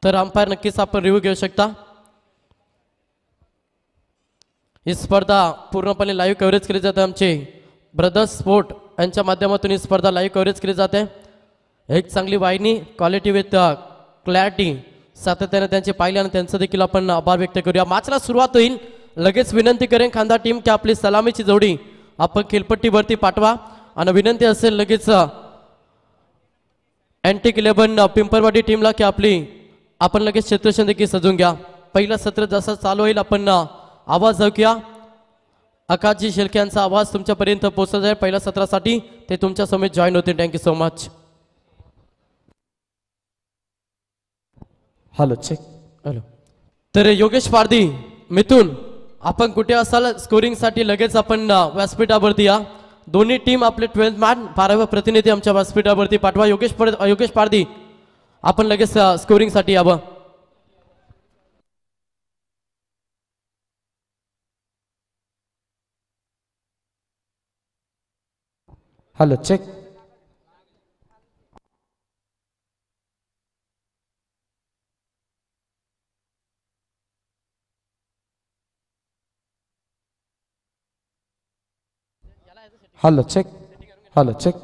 तर अंपायर नक्कीच आपण रिव्ह्यू घेऊ शकता। ही स्पर्धा पूर्णपणे लाईव्ह कव्हरेज केली जाते। आमचे ब्रदर्स स्पोर्ट यांच्या माध्यमातून ही स्पर्धा लाईव्ह कव्हरेज केली जाते। एक चांगली वाहिनी क्वालिटी विथ क्लॅरिटी सातत्याने त्यांचे पाहिले आणि त्यांचं देखील आपण आभार व्यक्त करूया। मॅचला सुरुवात होईल। लगेच विनंती करेन खांदा टीम की आपली सलामीची जोडी आपण खेळपट्टीवरती पाठवा आणि विनंती असेल लगेच अँटिक 11 पिंपरवाडी टीमला की आपण लगेच क्षेत्ररक्षण देखील सजून घ्या। पहिला सत्र जसं चालू होईल आपण आवाज ऐकूया। आकाशजी शेळके यांचा आवाज तुमच्यापर्यंत पोहोचत आहे पहिल्या सत्रासाठी ते तुमच्या समेत जॉईन होतील। Thank you so much. Hello check hello. तर योगेश पारधी मिथून आपण कुठे असाल स्कोरिंगसाठी लगेच आपण व्यासपीठावरती या। दोन्ही टीम आपले 12 मॅन 12 प्रतिनिधी आमच्या व्यासपीठावरती पाठवा। योगेश पारधी आपण लगेच स्कोरिंगसाठी यावं। Hello check hello check hello check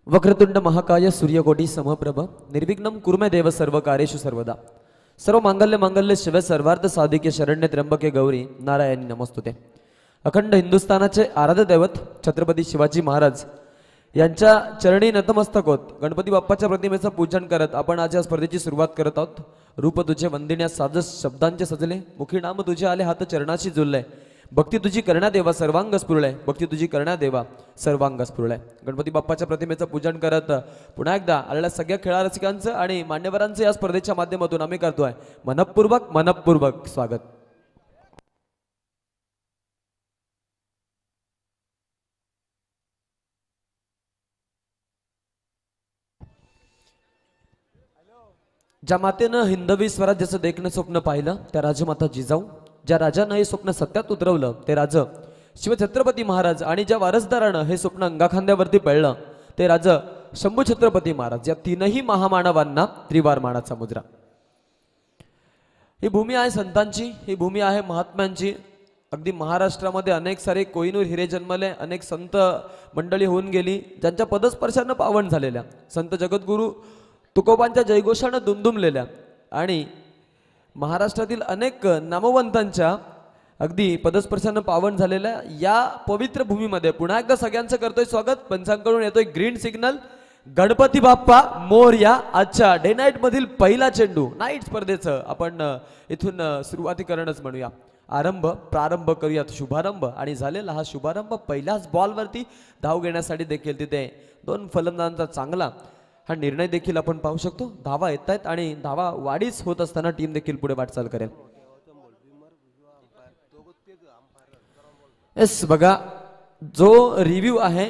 वक्रतुंड महाकाय सूर्यकोटी समप्रभ निर्विघ्नं कुर्मे देव सर्व कार्येषु सर्वदा सर्व मांगल्य मांगल्य शिव सर्वार्थ साधिके शरण्य त्र्यंबके गौरी नारायणी नमस्तुते। अखंड हिंदुस्थानाचे आराध्य दैवत छत्रपती शिवाजी महाराज यांच्या चरणी नतमस्तक होत गणपती बाप्पाच्या प्रतिमेचं पूजन करत आपण आज या स्पर्धेची सुरुवात करत आहोत। रूप तुझे वंदिन्या साजस शब्दांचे सजले मुखी नाम तुझे आले हात चरणाशी जुळले भक्ती तुझी करण्या देवा सर्वांग स्फुरलय भक्ती तुझी करण्या देवा सर्वांग स्फुरलय। गणपती बाप्पाच्या प्रतिमेचं पूजन करत पुन्हा एकदा आलेल्या सगळ्या खेळा रसिकांचं आणि मान्यवरांचं या स्पर्धेच्या माध्यमातून आम्ही करतोय मनपूर्वक स्वागत। ज्या मातेनं हिंदवी स्वराज्याचं देखणं स्वप्न पाहिलं त्या राजमाता जिजाऊ ज्या राजानं हे स्वप्न सत्यात उतरवलं ते राज शिवछत्रपती महाराज आणि ज्या वारसदारानं हे स्वप्न अंगाखांद्यावरती पेळलं ते राज शंभू छत्रपती महाराज या तीनही महामानवांना त्रिवार मानाचा मुद्रा। ही भूमी आहे संतांची ही भूमी आहे महात्म्यांची। अगदी महाराष्ट्रामध्ये अनेक सारे कोहिनूर हिरे जन्मले अनेक संत मंडळी होऊन गेली ज्यांच्या पदस्पर्शानं पावन झालेल्या संत जगद्गुरु तुकोबांच्या जयघोषानं दुमदुमलेल्या आणि महाराष्ट्रातील अनेक नामवंतांच्या अगदी पदस्पर्शानं पावन झालेल्या या पवित्र भूमीमध्ये पुन्हा एकदा सगळ्यांचं करतोय स्वागत। पंचांकडून येतोय ग्रीन सिग्नल गणपती बाप्पा मोरया। आजच्या डे नाईट मधील पहिला चेंडू नाईट स्पर्धेचं आपण इथून सुरुवाती करणंच म्हणूया। प्रारंभ करूयात शुभारंभ आणि झालेला हा शुभारंभ पहिल्याच बॉलवरती धाव घेण्यासाठी देखील तिथे दोन फलंदाजांचा चांगला हा निर्णय देखील आपण पाहू शकतो। धावा येत आहेत आणि धावा वाढीच होत असताना टीम देखील पुढे वाटचाल करेल। येस बघा जो रिव्ह्यू आहे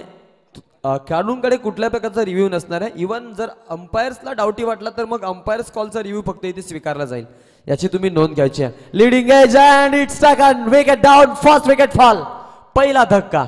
खेळाडूंकडे कुठल्या प्रकारचा रिव्ह्यू नसणार आहे। इवन जर अंपायर्सला डाऊटी वाटला तर मग अंपायर्स कॉलचा रिव्ह्यू फक्त इथे स्वीकारला जाईल याची तुम्ही नोंद घ्यायची आहे। Leading edge and it's second wicket down first wicket fall पहिला धक्का।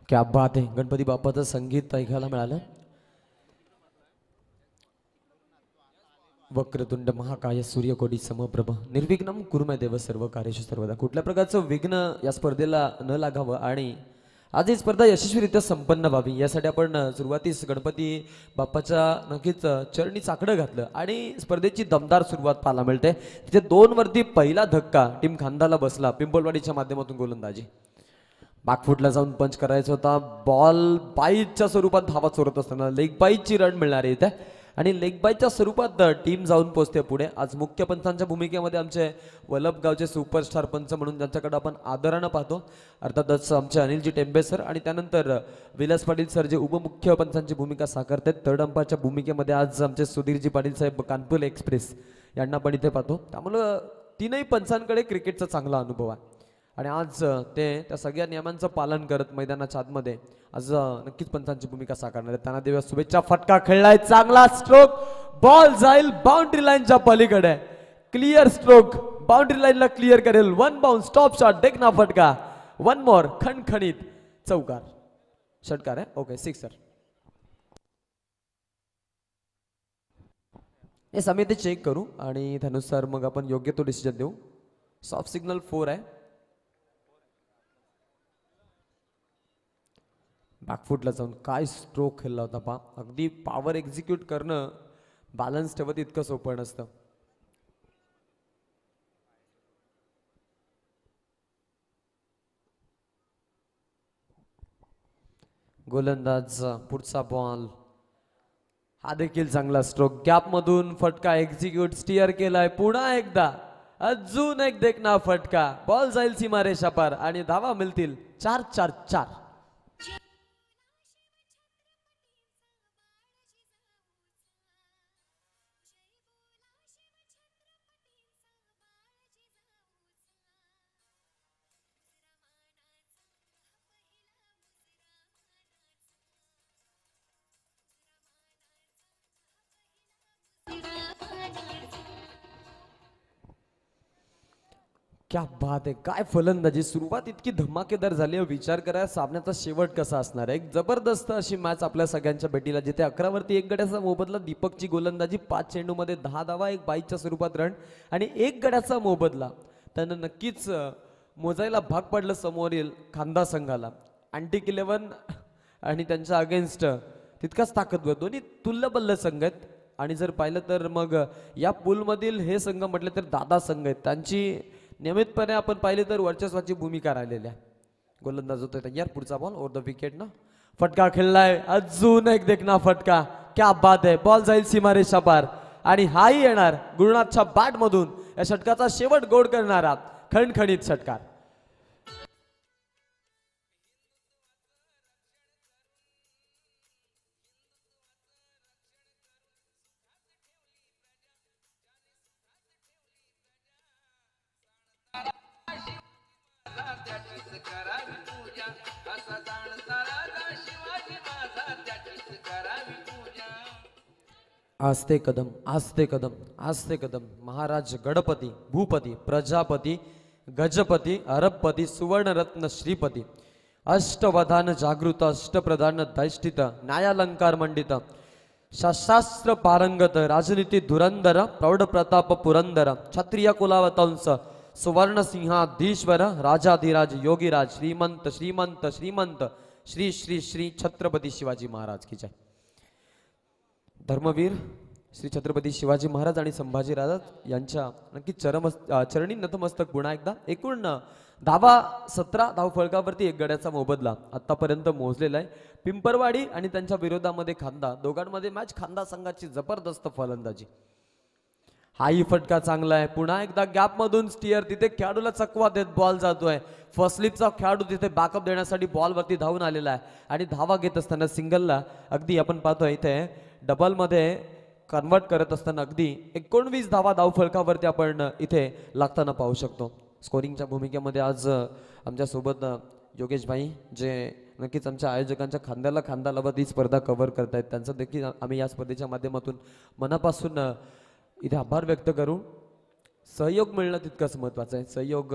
क्या बात आहे गणपती बाप्पाचं संगीत ऐकायला मिळालं। वक्रतुंड महाकाय सूर्यकोटी समप्रभ निर्विघ्नं कुर्मे देव सर्व कार्येषु सर्वदा कुठल्या प्रकारचं विघ्न या स्पर्धेला न लागावं आणि आज ही स्पर्धा यशस्वीरित्या संपन्न व्हावी यासाठी आपण सुरुवातीस गणपती बाप्पाच्या नक्कीच चरणी चाकडं घातलं आणि स्पर्धेची दमदार सुरुवात पाहायला मिळते. तिथे 2 वरती पहिला धक्का टीम खांदाला बसला. पिंपळवाडीच्या माध्यमातून गोलंदाजी बॅकफुटला जाऊन पंच करायचा होता. बॉल बाईटच्या स्वरूपात धावा चोरत असताना लेग बाईटची रन मिळणार आहे इथे आणि लेग बाईटच्या स्वरूपात टीम जाऊन पोहोचते पुढे. आज मुख्य पंचांच्या भूमिकेमध्ये आमचे वल्लभगावचे सुपरस्टार पंच म्हणून ज्यांच्याकडे आपण आदरानं पाहतो अर्थातच आमचे अनिलजी टेंबे सर आणि त्यानंतर विलास पाटील सर जे उपमुख्य पंचांची भूमिका साकारतात. थर्ड अंपायरच्या भूमिकेमध्ये आज आमचे सुधीरजी पाटील साहेब कानपूर एक्सप्रेस यांना पण इथे पाहतो. त्यामुळं तीनही पंचांकडे क्रिकेटचा चांगला अनुभव आहे आणि आज ते त्या सगळ्या नियमांचं पालन करत मैदानाच्या आतमध्ये आज नक्कीच पंचांची भूमिका साकारणार आहे. त्यांना देऊया शुभेच्छा. फटका खेळलाय, चांगला स्ट्रोक, बॉल जाईल बाउंड्री लाईनच्या पलीकडे. क्लिअर स्ट्रोक, बाउंड्री लाईनला क्लिअर करेल. 1 बाउंस, स्टॉप शॉट, देखना फटका. 1 मोर, खणखणीत चौकार, षटकार आहे. Okay, sixer. हे समिती चेक करू आणि त्यानुसार मग आपण योग्य तो डिसिजन देऊ. सॉफ्ट सिग्नल 4 आहे. बॅकफुटला जाऊन काय स्ट्रोक खेळला होता पा. अगदी पॉवर एक्झिक्यूट करणं बॅलन्स ठेवत इतकं सोपं नसतं. गोलंदाज पुढचा बॉल, हा देखील चांगला स्ट्रोक. गॅप मधून फटका एक्झिक्यूट, स्टिअर केलाय. पुन्हा एकदा अजून एक देखना फटका. बॉल जाईल सीमारेषा पार आणि धावा मिळतील 4-4-4. क्या बात आहे, काय फलंदाजी. सुरुवात इतकी धमाकेदार झाली. विचार करा सामन्याचा शेवट कसा असणार आहे. एक जबरदस्त अशी मॅच आपल्या सगळ्यांच्या भेटीला, जिथे 11 वरती 1 गड्याचा मोबदला. दीपकची गोलंदाजी, 5 चेंडूमध्ये 10 धावा, 1 बाईच्या स्वरूपात रन आणि 1 गड्याचा मोबदला. त्यानं नक्कीच मोजायला भाग पडलं समोरील खांदा संघाला. अँटिक 11 आणि त्यांच्या अगेन्स्ट तितकाच ताकदवर दोन्ही तुल्यबल्ल संघ आहेत. आणि जर पाहिलं तर मग या पूलमधील हे संघ म्हटले तर दादा संघ आहेत. त्यांची नियमितपणे आपण पाहिले तर वर्चस्वाची भूमिका राहिलेली आहे. गोलंदाज होतोय तयार. पुढचा बॉल ओव्हर द विकेट ना. फटका खेळलाय, अजून एक देखना फटका. क्या बात आहे. बॉल जाईल सीमारेषा पार आणि हाही येणार गुरुनाथच्या बॅट मधून. या षटकाचा शेवट गोड करणारा खणखणीत षटकार. आस्ते कदम, आस्ते कदम, आस्ते कदम. महाराज गणपती, भूपती, प्रजापती, गजपती, अरबपती, सुवर्णरत्न श्रीपती, अष्टवधान जागृत, अष्टप्रधान दैष्टित, न्यायालंकार मंडित, शस्त्रास्त्र पारंगत, राजनीती धुरंधर, प्रौढ प्रताप पुरंदर, क्षत्रिय कुलावतंस, सुवर्ण सिंहाधीश्वर, राजाधिराज, योगीराज, श्रीमंत श्रीमंत श्रीमंत, श्री श्री श्री छत्रपती शिवाजी महाराज की जय. धर्मवीर श्री छत्रपती शिवाजी महाराज आणि संभाजी राजा यांच्या नक्की चरणी नतमस्तक. पुन्हा एकदा एकूण धावा 17 धावफलकावरती 1 गड्याचा मोबदला आतापर्यंत मोजलेला आहे. पिंपरवाडी आणि त्यांच्या विरोधामध्ये खांदा, दोघांमध्ये मॅच. खांदा संघाची जबरदस्त फलंदाजी. हाही फटका चांगला आहे. पुन्हा एकदा गॅप मधून स्टिअर, तिथे खेळाडूला चकवा देत बॉल जातोय. फसलीचा खेळाडू तिथे बॅकअप देण्यासाठी बॉलवरती धावून आलेला आहे आणि धावा घेत असताना सिंगलला अगदी आपण पाहतोय इथे डबल मध्ये कन्वर्ट करत असताना अगदी 19 धावा धावफलकावरती आपण इथे लागताना पाहू शकतो. स्कोरिंगच्या भूमिकेमध्ये आज आमच्या सोबत योगेश भाई, जे नक्कीच आमच्या आयोजकांच्या खांद्याला खांदा लावत ही स्पर्धा कव्हर करतायत. त्यांचं देखील आम्ही या स्पर्धेच्या माध्यमातून मनापासून इथे आभार व्यक्त करू. सहयोग मिळणं तितकंच महत्वाचं आहे. सहयोग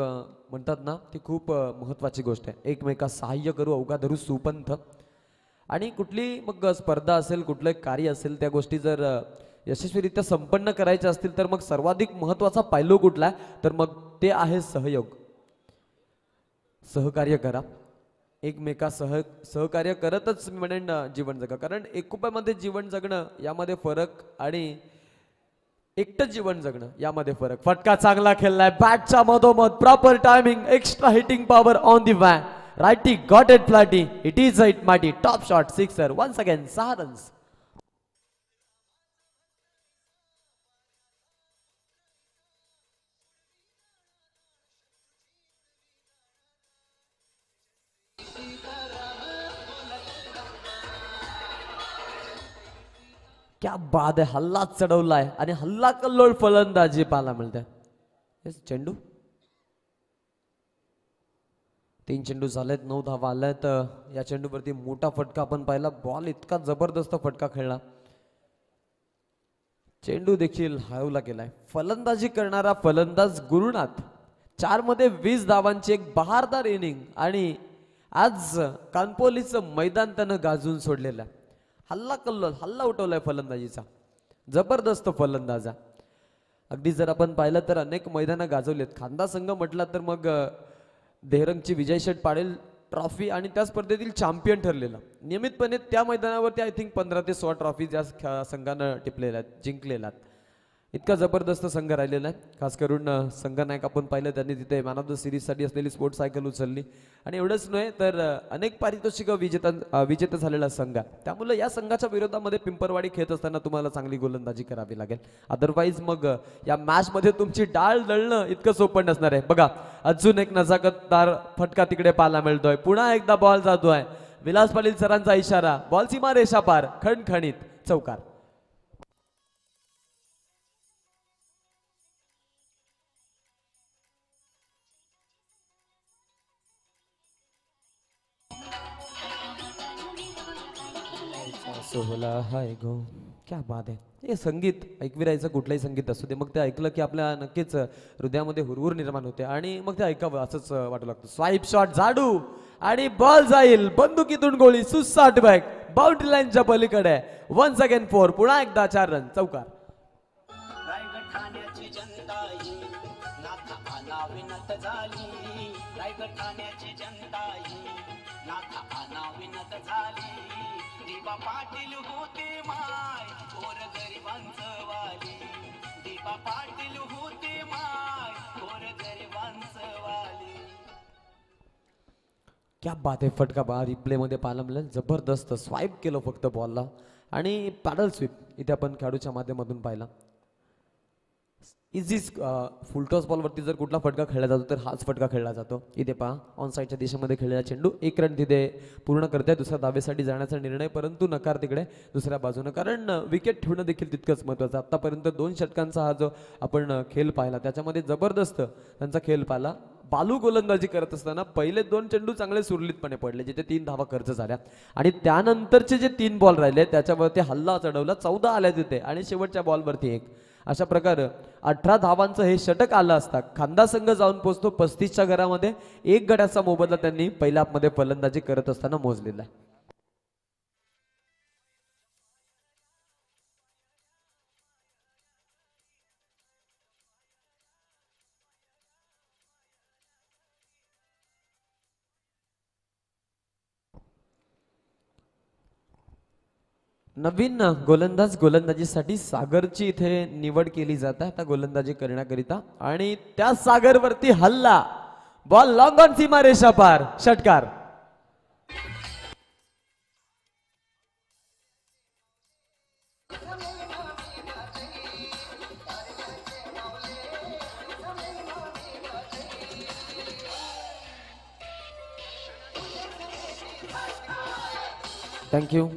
म्हणतात ना, ती खूप महत्वाची गोष्ट आहे. एकमेकास सहाय्य करू अवघा धरू सुपंथ. आणि कुठली मग स्पर्धा असेल, कुठलं कार्य असेल, त्या गोष्टी जर यशस्वीरित्या संपन्न करायच्या असतील तर मग सर्वाधिक महत्वाचा पैलू कुठला आहे तर मग ते आहे सहयोग. सहकार्य करा. एकमेका सहकार्य करतच मी म्हणेन जीवन जगा, कारण एकोप्यामध्ये जीवन जगणं यामध्ये फरक आणि एकटं जीवन जगणं यामध्ये फरक. फटका चांगला खेळलाय बॅटच्या मधोमध, proper timing, extra hitting power on the van. रायटी गॉट इट फ्लॅटी, इट इज इट माटी, top shot sixer. Once again 6 runs. क्या बाद आहे, हल्ला चढवलाय आणि हल्ला कल्लोळ फलंदाजी पाहायला मिळते. चेंडू 3 चेंडू झालेत, 9 धावा आल्यात. या चेंडूवरती मोठा फटका आपण पाहिला. बॉल इतका जबरदस्त फटका खेळला, चेंडू देखील हरवला गेलाय. फलंदाजी करणारा फलंदाज गुरुनाथ, 4 मध्ये 20 धावांची एक बहारदार इनिंग आणि आज कानपोलीचं मैदान त्यानं गाजून सोडलेलं आहे. हल्ला कल्लोल, हल्ला उठवलाय फलंदाजीचा, जबरदस्त फलंदाजा. अगदी जर आपण पाहिलं तर अनेक मैदानं गाजवलेत. खांदा संघ म्हटला तर मग देहरंगची विजय शेठ पाटील ट्रॉफी आणि त्या स्पर्धेतील चॅम्पियन ठरलेला. नियमितपणे त्या मैदानावरती आय थिंक 15 ते 16 ट्रॉफी या संघानं टिपलेल्या आहेत, जिंकलेल्या आहेत. इतका जबरदस्त संघ राहिलेला आहे. खास करून संघनायक आपण पाहिलं, त्यांनी तिथे मॅन ऑफ द सिरीजसाठी असलेली स्पोर्ट्स सायकल उचलली आणि एवढंच नव्हे तर अनेक पारितोषिक विजेता झालेला संघ. त्यामुळे या संघाच्या विरोधामध्ये पिंपरवाडी खेळत असताना तुम्हाला चांगली गोलंदाजी करावी लागेल. अदरवाईज मग या मॅच मध्ये तुमची डाळ दळणं इतकं सोपं नसणार आहे. बघा, अजून एक नजाकतदार फटका तिकडे पाहायला मिळतोय. पुन्हा एकदा बॉल जातोय. विलास पाटील सरांचा इशारा, बॉल सीमा रेषा पार, खणखणीत चौकार. सोहला हाय गो, क्या बात आहे. हे संगीत ऐकविरायचं कुठलंही संगीत असू दे, मग ते ऐकलं की आपल्या नक्कीच हृदयामध्ये हुरहुर निर्माण होते आणि मग ते ऐकावं असंच वाटू लागतं. स्वाईप शॉट झाडू आणि बॉल जाईल बंदुकीतून गोळी, सुसाट बॅक बाउंड्री लाईनच्या पलीकडे. वन्स अगेन 4, पुन्हा एकदा 4 रन, चौकार. पाटील होते माय थोर गरिबांचं वाली. दीपा पाटील होते माय थोर गरिबांचं वाली. क्या बात आहे. फटका बा रिप्ले मध्ये पाहायला मिळेल. जबरदस्त स्वाईप केलं फक्त बॉलला आणि पॅडल स्वीप इथे आपण खेळाडूच्या माध्यमातून पाहिला. इझी फुलटॉस बॉलवरती जर कुठला फटका खेळला जातो तर हाच फटका खेळला जातो. इथे पहा, ऑन साईडच्या दिशेमध्ये खेळलेला चेंडू 1 रन तिथे पूर्ण करते. दुसऱ्या धावेसाठी जाण्याचा निर्णय, परंतु नकार तिकडे दुसऱ्या बाजूनं, कारण विकेट ठेवणं देखील तितकंच महत्त्वाचं. आतापर्यंत 2 षटकांचा हा जो आपण खेळ पाहिला त्याच्यामध्ये जबरदस्त त्यांचा खेळ पाहिला. बालू गोलंदाजी करत असताना पहिले 2 चेंडू चांगले सुरळीतपणे पडले, जिथे 3 धावा खर्च झाल्या आणि त्यानंतरचे जे 3 बॉल राहिले त्याच्यावरती हल्ला चढवला, 14 आल्या तिथे आणि शेवटच्या बॉलवरती 1. अशा प्रकारे 18 धावांचं हे षटक आलं असता खांदा संघ जाऊन पोहोचतो 35च्या घरामध्ये. 1 गड्याचा मोबदला त्यांनी पहिल्या हाफमध्ये फलंदाजी करत असताना मोजलेला आहे. नवीन गोलंदाजीसाठी सागरची इथे निवड केली जाते आता गोलंदाजी करण्याकरिता आणि त्या सागरवरती हल्ला, बॉल लॉंग ऑन सीमा रेषा पार, षटकार. थँक्यू.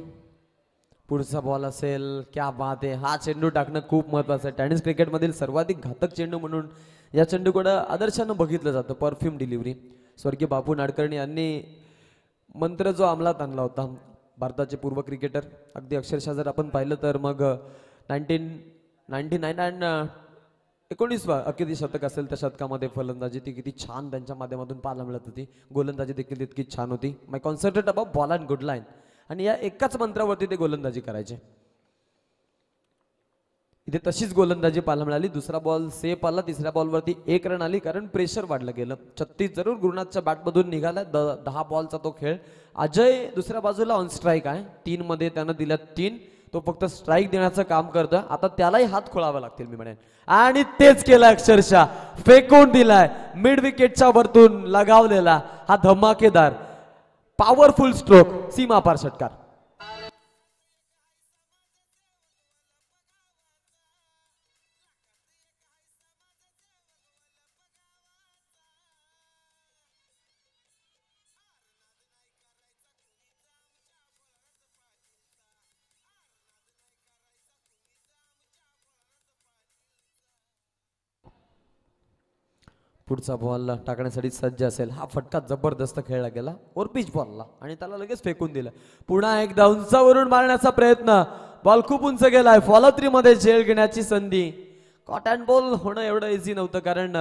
पुढचा बॉल असेल, क्या बात आहे. हा चेंडू टाकणं खूप महत्वाचं आहे. टेनिस क्रिकेटमधील सर्वाधिक घातक चेंडू म्हणून या चेंडूकडे आदर्शानं बघितलं जातं. Perfume delivery. स्वर्गीय बापू नाडकर्णी यांनी मंत्र जो अंमलात आणला होता, भारताचे पूर्व क्रिकेटर, अगदी अक्षरशः जर आपण पाहिलं तर मग 1999 अँड 19वा अखेरी शतक असेल त्या शतकामध्ये फलंदाजी ती किती छान त्यांच्या माध्यमातून पाहायला मिळत होती. गोलंदाजी देखील तितकी छान होती. My concentrate about ball and good line, आणि या एकाच मंत्रावरती ते गोलंदाजी करायचे. इथे तशीच गोलंदाजी पाहायला मिळाली. दुसरा बॉल सेफ आला, तिसऱ्या बॉलवरती 1 रन आली कारण प्रेशर वाढलं गेलं. 36 जरूर गुरुनाथच्या बॅटमधून निघाला. 10 बॉलचा तो खेळ. अजय दुसऱ्या बाजूला ऑन स्ट्राईक आहे. 3 मध्ये त्यानं दिल्या 3. तो फक्त स्ट्राईक देण्याचं काम करतोय. आता त्यालाही हात खोळावे लागतील मी म्हणेन, आणि तेच केलं. अक्षरशः फेकून दिलाय मिड विकेटच्या वरतून लगावलेला हा धमाकेदार पॉवरफुल स्ट्रोक, सीमापार षटकार. पुढचा बॉल टाकण्यासाठी सज्ज असेल. हा फटका जबरदस्त खेळला गेला ओरपिच बॉलला आणि त्याला लगेच फेकून दिलं. पुन्हा एकदा उंचावरून मारण्याचा प्रयत्न. बॉल खूप उंच गेलाय. फॉलो 3 मध्ये झेल घेण्याची संधी. कॉट अँड बॉल होणं एवढं इझी नव्हतं कारण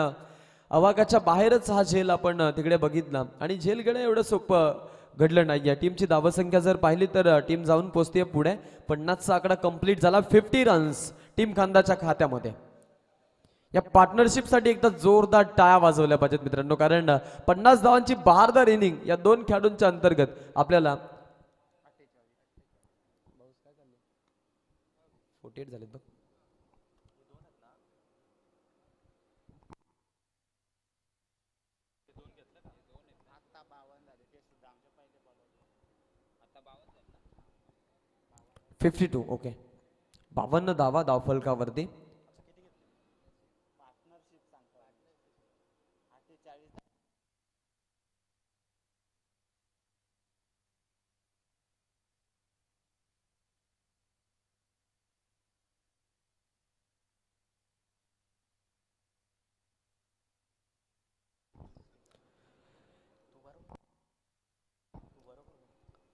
अवाकाच्या बाहेरच हा झेल आपण तिकडे बघितला आणि झेल घेणं एवढं सोपं घडलं नाहीये. टीमची धावसंख्या जर पाहिली तर टीम जाऊन पोहोचते पुढे. 50चा आकडा कंप्लीट झाला. 50 रन्स टीम खांदाच्या खात्यामध्ये. या पार्टनरशिप साठी एकदा जोरदार टाळ्या वाजवल्या पाहिजेत मित्रांनो, कारण 50 धावांची बहारदार इनिंग या 2 खेळाडूंच्या अंतर्गत आपल्याला 48 झालेत बघ. ओके. 52 धावा धावफलकावरती.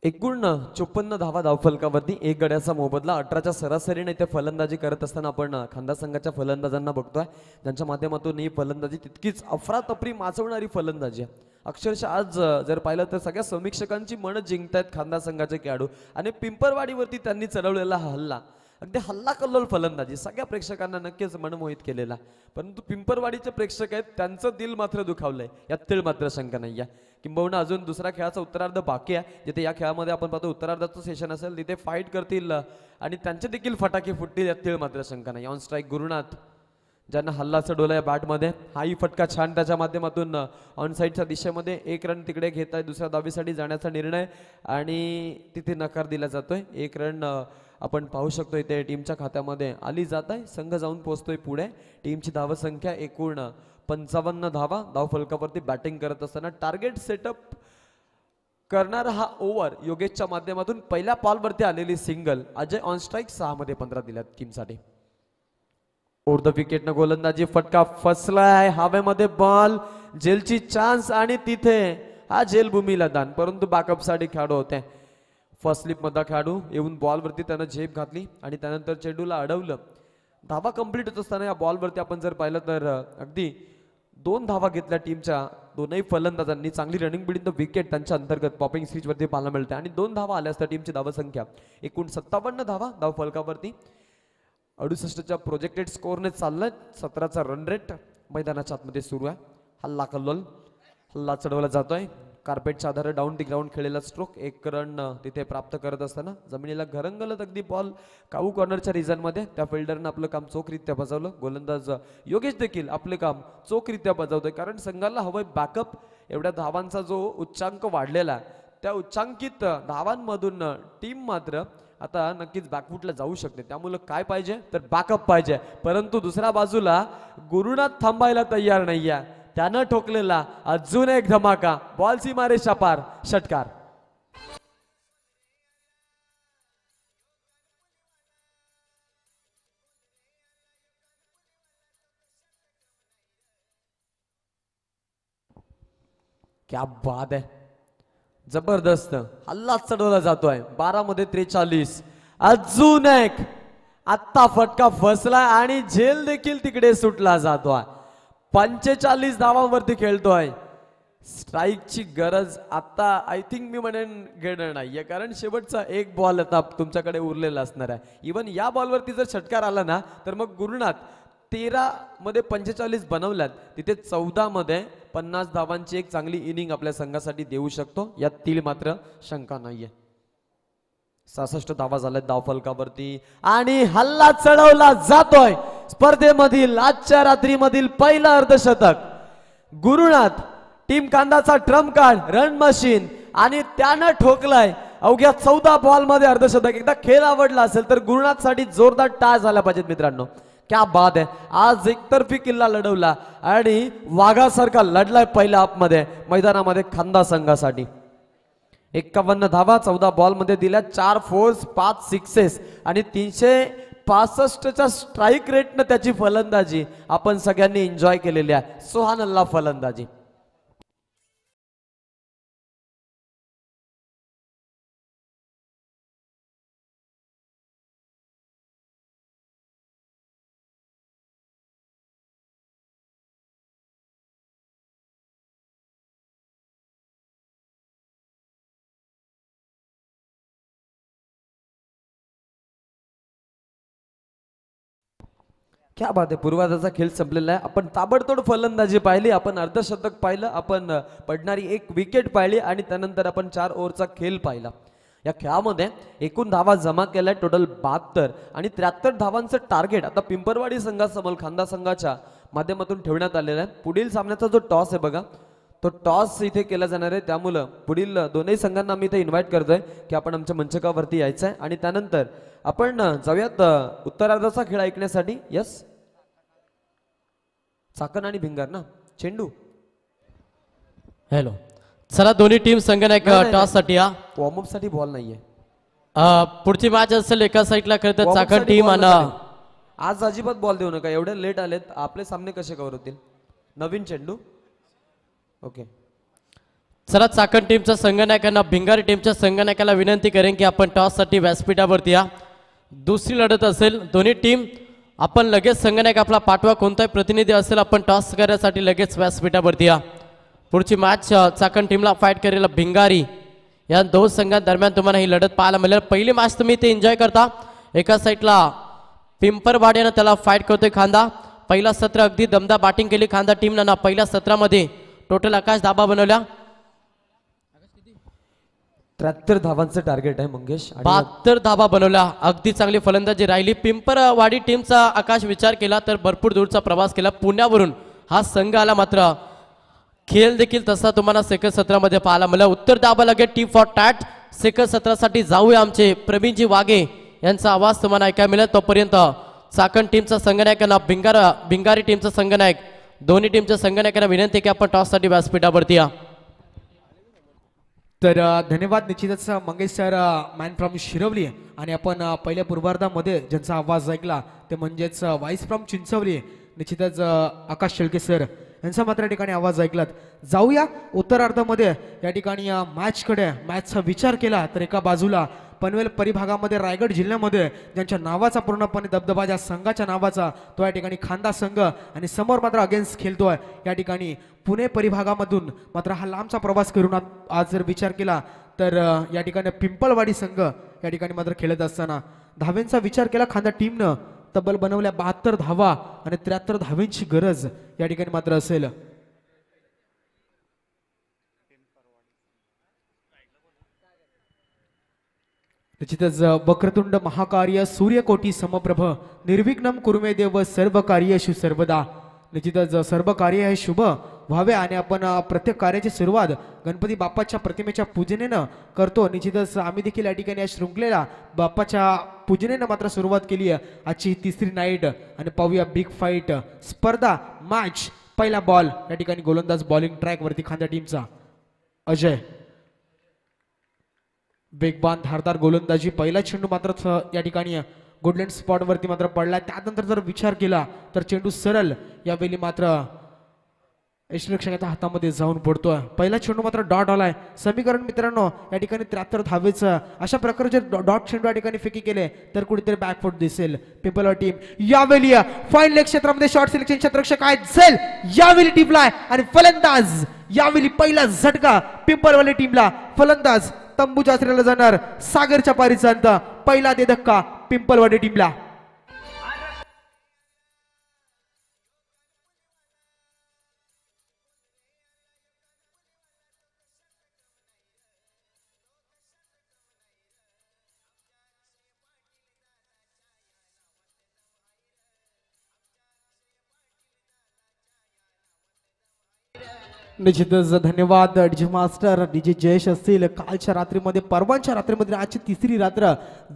एकूण 54 धावा धावफलकावरती. 1 गड्याचा मोबदला. 18च्या सरासरीने इथे फलंदाजी करत असताना आपण खांदा संघाच्या फलंदाजांना बघतोय, ज्यांच्या माध्यमातून ही फलंदाजी तितकीच अफरातफरी माचवणारी फलंदाजी आहे. अक्षरशः आज जर पाहिलं तर सगळ्या समीक्षकांची मन जिंकतायत खांदा संघाचे खेळाडू. आणि पिंपरवाडीवरती त्यांनी चढवलेला हल्ला, अगदी हल्ला कल्लोल फलंदाजी सगळ्या प्रेक्षकांना नक्कीच मनमोहित केलेला. परंतु पिंपरवाडीचे प्रेक्षक आहेत, त्यांचं दिल मात्र दुखावलंय, यात तिळ मात्र शंका नाही आहे. किंबहुना अजून दुसऱ्या खेळाचा उत्तरार्ध बाकी आहे, जिथे या खेळामध्ये आपण पाहतो उत्तरार्धाचं सेशन असेल तिथे फाईट करतील आणि त्यांचे देखील फटाके फुटतील, यात तिळ मात्र शंका नाही. ऑन स्ट्राईक गुरुनाथ, ज्यांना हल्ला चढवला या बॅटमध्ये. हाही फटका छान त्याच्या माध्यमातून ऑन साईडच्या दिशेमध्ये. 1 रन तिकडे घेत आहे. दुसऱ्या धावीसाठी जाण्याचा निर्णय आणि तिथे नकार दिला जातोय. 1 रन आपण पाहू शकतो इथे टीमच्या खात्यामध्ये आली जात आहे. संघ जाऊन पोहोचतोय पुढे. टीमची धावसंख्या एकूण 55 धावा धावफलकावरती बॅटिंग करत असताना टार्गेट सेटअप करणारा हा ओव्हर योगेशच्या माध्यमातून पहिल्या बॉलवरती आलेली सिंगल. अजय ऑन स्ट्राईक 6 मध्ये 15 दिल्यात टीमसाठी. ओव्हर द विकेटनं गोलंदाजी. फटका फसलाय हवेमध्ये. बॉल जेलची चान्स आणि तिथे हा जेल भूमीला दान, परंतु बॅकअपसाठी खेळाडू होते. फर्स्ट स्लिप मधला खेळाडू येऊन बॉलवरती त्यानं झेप घातली आणि त्यानंतर चेंडूला अडवलं. धावा कंप्लीट होत असताना या बॉलवरती आपण जर पाहिलं तर अगदी 2 धावा घेतल्या टीमच्या दोनही फलंदाजांनी. चांगली रनिंग बिल्डिंग द विकेट त्यांच्या अंतर्गत पॉपिंग स्विच वरती पाहायला मिळते आणि 2 धावा आल्या असतात. टीमची धावसंख्या एकूण 57 धावा धाव फलकावरती. 68च्या प्रोजेक्टेड स्कोरने चाललाय. 17चा रन रेट मैदानाच्या आतमध्ये सुरू आहे. हल्ला कल्लोल, हल्ला चढवला जातोय. कार्पेटच्या आधारे डाऊन दी ग्राउंड खेळलेला स्ट्रोक. 1 रन तिथे प्राप्त करत असताना जमिनीला घरंगलत अगदी बॉल काऊ कॉर्नरच्या रिझनमध्ये. त्या फिल्डरनं आपलं काम चोखरित्या बजावलं. गोलंदाज योगेश देखील आपले काम चोखरित्या बजावतोय, कारण संघाला हवंय बॅकअप. एवढ्या धावांचा जो उच्चांक वाढलेला, त्या उच्चांकित धावांमधून टीम मात्र आता नक्कीच बॅकफुटला जाऊ शकते. त्यामुळे काय पाहिजे तर बॅकअप पाहिजे. परंतु दुसऱ्या बाजूला गुरुनाथ थांबायला तयार नाहीये. त्यानं ठोकलेला अजून एक धमाका. बॉल सीमारेषा पार, षटकार. क्या बात आहे, जबरदस्त हल्ला चढवला जातोय. 12 मध्ये 43. अजून एक आत्ता फटका फसला आणि झेल देखील तिकडे सुटला जातोय. 45 धावांवरती खेळतोय. स्ट्राईकची गरज आता आय थिंक मी म्हणेन घेणं नाहीये, कारण शेवटचा एक बॉल आता तुमच्याकडे उरलेला असणार आहे. इवन या बॉलवरती जर षटकार आला ना तर मग गुरुनाथ 13 मध्ये 45 बनवल्यात, तिथे 14 मध्ये 50 धावांची एक चांगली इनिंग आपल्या संघासाठी देऊ शकतो, यात तील मात्र शंका नाहीये. 66 धावा झाल्यात धाव फलकावरती आणि हल्ला चढवला जातोय. स्पर्धेमधील आजच्या रात्रीमधील पहिलं अर्धशतक गुरुनाथ टीम कांदाचा ट्रम्प कार्ड रन मशीन आणि त्यानं ठोकलाय. अवघ्या 14 बॉल मध्ये अर्धशतक. एकदा खेळ आवडला असेल तर गुरुनाथ साठी जोरदार टाळ झाला पाहिजेत मित्रांनो. क्या बात आहे. आज एकतर्फी किल्ला लढवला आणि वाघासारखा लढलाय पहिल्या हाफ मध्ये मैदानामध्ये खांदा संघासाठी. 51 धावा 14 बॉल मध्ये दिल्या, 4 फोर्स 5 सिक्सेस आणि 365च्या स्ट्राईक रेटनं त्याची फलंदाजी आपण सगळ्यांनी एन्जॉय केलेली आहे. सुहानल्ला फलंदाजी. क्या बात आहे. पूर्वार्धाचा खेळ संपलेला आहे. आपण ताबडतोड फलंदाजी पाहिली, आपण अर्धशतक पाहिलं, आपण पडणारी एक विकेट पाहिली आणि त्यानंतर आपण 4 ओव्हरचा खेळ पाहिला. या खेळामध्ये एकूण धावा जमा केल्या टोटल 72 आणि 73 धावांचं टार्गेट आता पिंपरवाडी संघासमोर खांदा संघाच्या माध्यमातून ठेवण्यात आलेला आहे. पुढील सामन्याचा जो टॉस आहे बघा, तो टॉस इथे केला जाणार आहे. त्यामुळं पुढील दोन्ही संघांना मी इथे इन्व्हाइट करतोय की आपण आमच्या मंचकावरती यायचं आहे आणि त्यानंतर आपण जाऊयात उत्तरार्धाचा खेळ ऐकण्यासाठी. यस, चाकण आणि भिंगार ना चेंडू. हॅलो, चला दोन्ही टीम संघनायक टॉस साठी या. वॉर्मअप साठी बॉल नाहीये. पुढची मॅच असेल एका साईडला खरं Warm-up चाकण साठी टीम ball आणि नका. आज अजिबात बॉल देऊ नका. एवढे लेट आलेत, आपले सामने कसे कव्हर होतील. नवीन चेंडू. ओके, चला चाकण टीमच्या संघनायकांना भिंगारी टीमच्या संघनायकाला विनंती करेन की आपण टॉस साठी व्यासपीठावरती या. दुसरी लढत असेल दोन्ही टीम, आपण लगेच संघनायक आपला पाठवा, कोणताही प्रतिनिधी असेल आपण टॉस करण्यासाठी लगेच व्यासपीठावरती या. पुढची मॅच चाकण टीमला फाईट करेल भिंगारी. या दोन संघांदरम्यान तुम्हाला ही लढत पाहायला मिळेल. पहिली मॅच तुम्ही ते एन्जॉय करता. एका साईडला पिंपरवाड्यानं त्याला फाईट करतोय खांदा. पहिला सत्र अगदी दमदार बॅटिंग केली खांदा टीमनं ना. पहिल्या सत्रामध्ये टोटल आकाश धाबा बनवल्या. 73 धावांचं टार्गेट आहे मंगेश. 72 धाबा बनवल्या. अगदी चांगली फलंदाजी राहिली. पिंपरवाडी टीमचा आकाश विचार केला तर भरपूर दूरचा प्रवास केला. पुण्यावरून हा संघ आला, मात्र खेळ देखील तसा तुम्हाला सेकंड सत्रामध्ये पाहायला मिळाला. उत्तर दाबा लगेच टी फॉर टॅट. सेकंड सत्रासाठी जाऊया. आमचे प्रवीणजी वाघे यांचा आवाज तुम्हाला ऐकायला मिळेल. तोपर्यंत चाकण टीमचा संघनायकांना भिंगारी टीमचा संघनायक दोन्ही टीमच्या संघनायकांना विनंती की आपण टॉससाठी व्यासपीठावरती या. तर धन्यवाद. निश्चितच Mangesh sir man from Shirwali आणि आपण पहिल्या पूर्वार्धामध्ये ज्यांचा आवाज ऐकला ते म्हणजेच वाईस फ्रॉम चिंचवली निश्चितच आकाश शेळके सर यांचा मात्र या ठिकाणी आवाज ऐकलात. जाऊया उत्तरार्धामध्ये. या ठिकाणी मॅचकडे मॅचचा विचार केला तर एका बाजूला पनवेल परिभागामध्ये रायगड जिल्ह्यामध्ये ज्यांच्या नावाचा पूर्णपणे दबदबा ज्या संघाच्या नावाचा तो या ठिकाणी खांदा संघ आणि समोर मात्र अगेन्स्ट खेळतोय या ठिकाणी पुणे परिभागामधून. मात्र हा लांबचा प्रवास करून आज जर विचार केला तर या ठिकाणी पिंपळवाडी संघ या ठिकाणी मात्र खेळत असताना धावेंचा विचार केला खांदा टीमनं. तब्बल बनवल्या 72 धावा आणि 73 धावेंची गरज या ठिकाणी मात्र असेल. निश्चितच वक्रतुंड महाकार्य सूर्यकोटी समप्रभ निर्विघ्नम कुरुमे देव सर्व कार्येषु सर्वदा. निश्चितच सर्व कार्य हे शुभ व्हावे आणि आपण प्रत्येक कार्याची सुरुवात गणपती बाप्पाच्या प्रतिमेच्या पूजनेनं करतो. निश्चितच आम्ही देखील या ठिकाणी या शृंखलेला बाप्पाच्या पूजनेनं मात्र सुरुवात केली आहे. आजची तिसरी नाईट आणि पाहूया बिग फाईट स्पर्धा मॅच. पहिला बॉल या ठिकाणी गोलंदाज बॉलिंग ट्रॅक वरती खांदा टीमचा अजय. वेगवान धारदार गोलंदाजी. पहिला चेंडू मात्र या ठिकाणी गुडलँड स्पॉट वरती मात्र पडला. त्यानंतर जर विचार केला तर चेंडू सरळ यावेळी मात्र यष्टीरक्षकाच्या हातामध्ये जाऊन पडतोय. पहिला चेंडू मात्र डॉट आलाय. समीकरण मित्रांनो या ठिकाणी 73 धावेचं अशा प्रकारे जर डॉट चेंडू या ठिकाणी फेकी केले तर कुठेतरी बॅकफुट दिसेल. पिंपलवाडी टीम यावेळी फाईन लेग क्षेत्रामध्ये शॉर्ट सिलेक्शन क्षेत्ररक्षक आहेत झेल यावेळी टीमला आणि फलंदाज यावेळी पहिला झटका पिंपलवाडी टीमला. फलंदाज तंबूच्या आश्रयाला जाणार सागरच्या पारीचा अंत. पहिला दे धक्का पिंपलवाडी टीमला. निश्चितच धन्यवाद डीजे मास्टर डीजे जयेश असतील. कालच्या रात्रीमध्ये परवांच्या रात्रीमध्ये आजची तिसरी रात्र